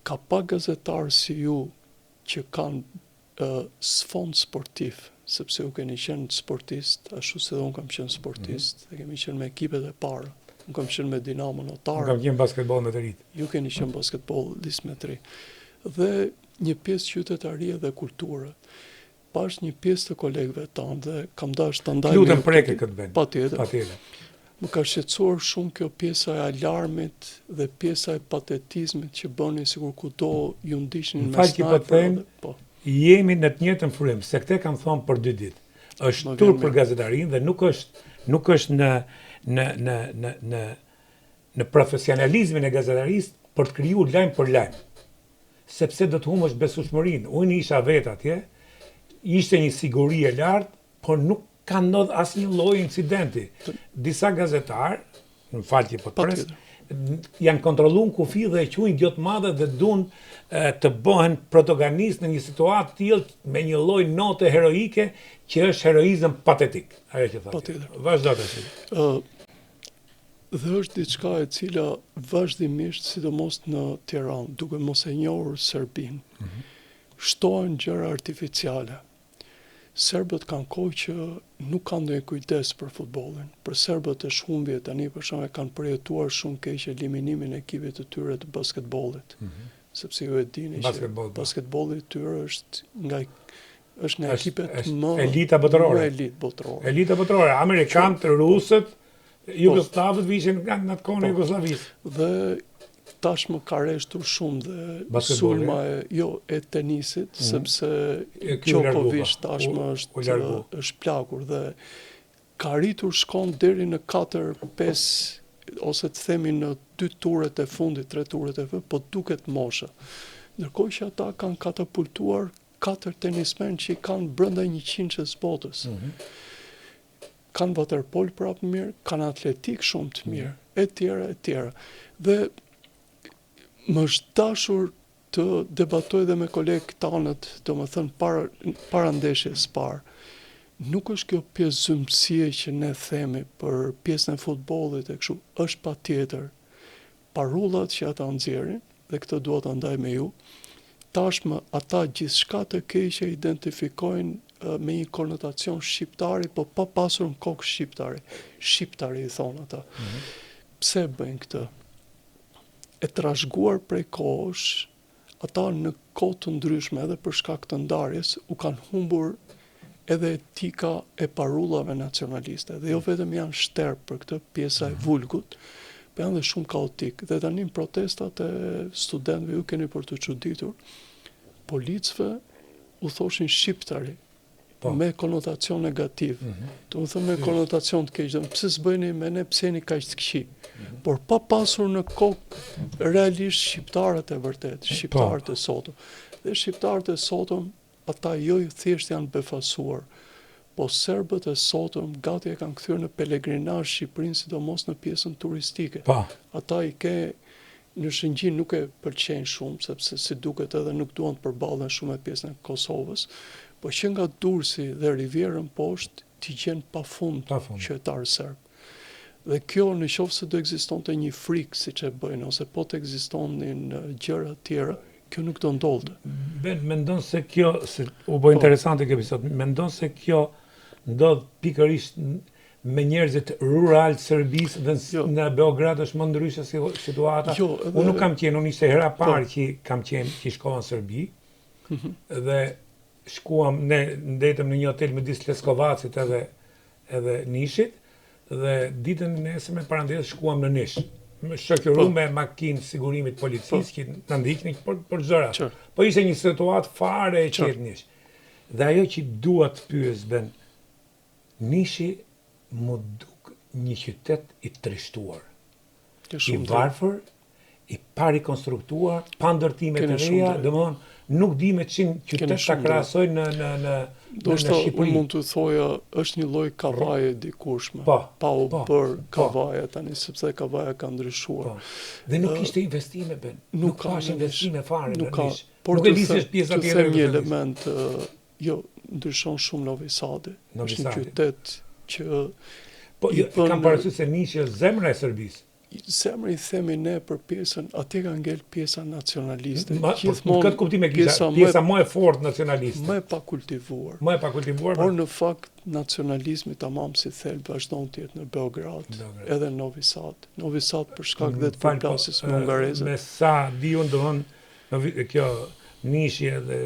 ka pa gazetarë si ju që kanë sfond sportiv, sepse ju keni qenë sportist, ashtu se dhe unë kam qenë sportist, dhe kemi qenë me ekipet e para. Unë kam qenë me Dinamo Notar. Unë kam qenë basketbol me të rit. Ju keni qenë basketbolist me të ri. Dhe një pjesë qytetarie dhe kulture. Pash një pjesë të kolegëve tanë dhe kam dash të ndaj... Lutem preke këtë vend. Patjetër. Më ka shqetësuar shumë kjo pjesa e alarmit dhe pjesa e patetizmit që bëni sikur kudo ju ndiqnin me snajper. Po. Jemi në të njëjtën frym, se këtë kam thonë për 2 ditë. Është tur për gazetarinë dhe nuk është në profesionalizmin e gazetarisë për të krijuar lajm për lajm. Sepse do të humbësh besueshmërinë. Unë isha vet atje, ishte një siguri e lartë, por nuk ka ndodhur asnjë lloj incidenti. Disa gazetarë, në falje po pres, janë kontrolluar në kufi dhe e quajnë idiot madhe dhe duan të bëhen protagonist në një situatë tillë me një lloj note heroike që është heroizëm patetik. Ajo që thotë. Vazhdo tash. Dhe është diçka e cila vazhdimisht, sidomos në Tiranë, duke mos e njohur Serbinë, shtohen gjëra artificiale. Serbët kanë kohë që nuk kanë ndonjë kujdes për futbollin. Për serbët e shhumbje tani për shkak kanë përjetuar shumë keq eliminimin e ekipit të tyre të basketbollit. Sepse ju e dini që basketbolli i tyre është nga ekipet më elita botërore. Elita botërore, amerikanët, rusët, jugosllavët vishin nga atë kohë e Jugosllavisë. Dhe tashmë ka rreshtur shumë dhe sulma e tenisit, sepse Djokovic tashmë është plakur dhe ka rritur shkon deri në 4-5 ose të themi në 2 turet e fundit, 3 turet e fundit, po duket mosha. Ndërkohë që ata kanë katapultuar 4 tenismen që i kanë brenda 100-s botës. Kanë waterpol prapë mirë, kanë atletik shumë të mirë, e tjera. Dhe më është dashur të debatoj dhe me kolegë tanët, domethënë para ndeshjes parë. Nuk është kjo pjesë zymësie që ne themi për pjesën e futbollit e kështu, është patjetër. Parullat që ata nxjerrin, dhe këtë dua ta ndaj me ju, tashmë ata gjithçka të keqe identifikojnë me një konotacion shqiptari, po pa pasur në kokë shqiptari. Shqiptari i thonë ata. Pse bëjnë këtë? E trashëguar prej kohësh, ata në kohë të ndryshme edhe për shkak të ndarjes u kanë humbur edhe etika e parullave nacionaliste. Dhe jo vetëm janë shterp për këtë pjesa e vulgut, po janë dhe shumë kaotik. Dhe tani në protestat e studentëve, ju keni për të çuditur, policëve u thoshin shqiptari, me konotacion negativ. Do të thënë me konotacion të keq, pse s'bëni me ne, pse jeni kaq të këqij. Por pa pasur në kokë realisht shqiptarët e vërtet, shqiptarët e sotëm. Dhe shqiptarët e sotëm, ata jo thjesht janë befasuar, po serbët e sotëm gati e kanë kthyer në pelegrinazh Shqipërinë, sidomos në pjesën turistike. Ata i ke në Shëngjin nuk e pëlqejnë shumë, sepse si duket edhe nuk duan të përballen shumë me pjesën e Kosovës, po që nga Durrësi dhe Rivierën poshtë t'i gjen pafund qytetarë serb. Dhe kjo në qoftë se do ekzistonte një frikë siç e bëjnë, ose po të ekzistonin gjëra të tjera, kjo nuk do ndodhte. Mendon se kjo, u bë interesante kjo episod, mendon se kjo ndodh pikërisht me njerëzit rural të Serbisë dhe në Beograd është më ndryshe situata. Unë nuk kam qenë, unë ishte hera parë që kam qenë, që shkova në Serbi, dhe shkuam, ne ndetëm në një hotel me disë Leskovacit edhe Nishit, dhe ditën e nesërme parandazi shkuam në Nish. Me shoqëruar me makinë sigurimit policisë që na ndiqnin për zëra. Po ishte një situatë fare e qetë Nish. Dhe ajo që dua të pyes Ben, Nishi më duk një qytet i trishtuar, i varfër, i parikonstruktuar, pa ndërtime të reja, domethënë nuk di me çin qytet ta krahasoj në Shqipëri. Unë mund të thoja është një lloj kavaje dikushme. Pa u bër kavaja tani, sepse kavaja ka ndryshuar. Dhe nuk kishte investime Ben. Nuk ka investime fare. Nuk ka. Por të them një element, ndryshon shumë Novi Sadi. Është një qytet që po kam parasysh se Nishi është zemra e Serbisë. Zemër I themi ne për pjesën, atje ka ngel pjesa nacionaliste. Këtë kuptim e kisha, pjesa më e fortë nacionaliste. Më e pakultivuar. Më e pakultivuar. Por në fakt, nacionalizmi tamam si thelb vazhdon të jetë në Beograd, edhe në Novi Sad. Novi Sad për shkak dhe të përplasjes hungareze. Me sa di unë dohën, kjo Nishje dhe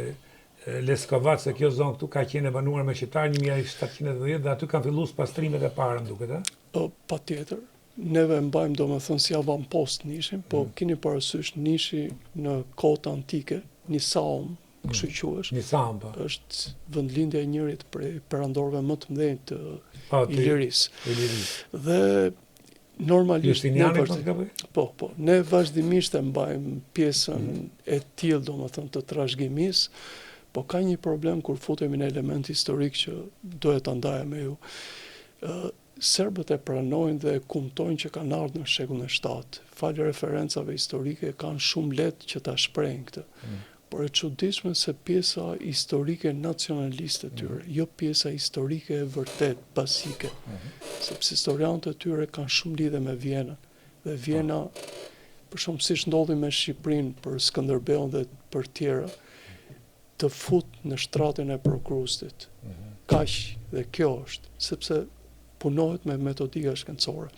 Leskovac, se kjo zonë këtu ka qenë e banuar me shqiptarë 1710 dhe aty kanë filluar pastrimet e para, më duket, a? Patjetër. Neve mbajmë do me thënë si avampost Nishin, po keni parasysh Nishi në kohët antike, Nisaum, kështu quhesh. Nisaum, po. Është vendlindja e njërit prej perandorëve më të mëdhenj të Ilirisë. Dhe normalisht ne vazhdimisht e mbajmë pjesën e tillë, domethënë të trashëgimisë, po ka një problem kur futemi në element historik që duhet ta ndaja me ju. Serbët e pranojnë dhe kumtojnë që kanë ardhur në shekullin e 7. Falë referencave historike kanë shumë lehtë që ta shprehin këtë. Por e çuditshme se pjesa historike nacionaliste e tyre, jo pjesa historike e vërtet bazike. Sepse historianët e tyre kanë shumë lidhje me Vienën. Dhe Viena, për shembull siç ndodhi me Shqipërinë për Skënderbeun dhe për tjera, të fut në shtratin e Prokrustit. Kaq, dhe kjo është, sepse punohet me metodika shkencore.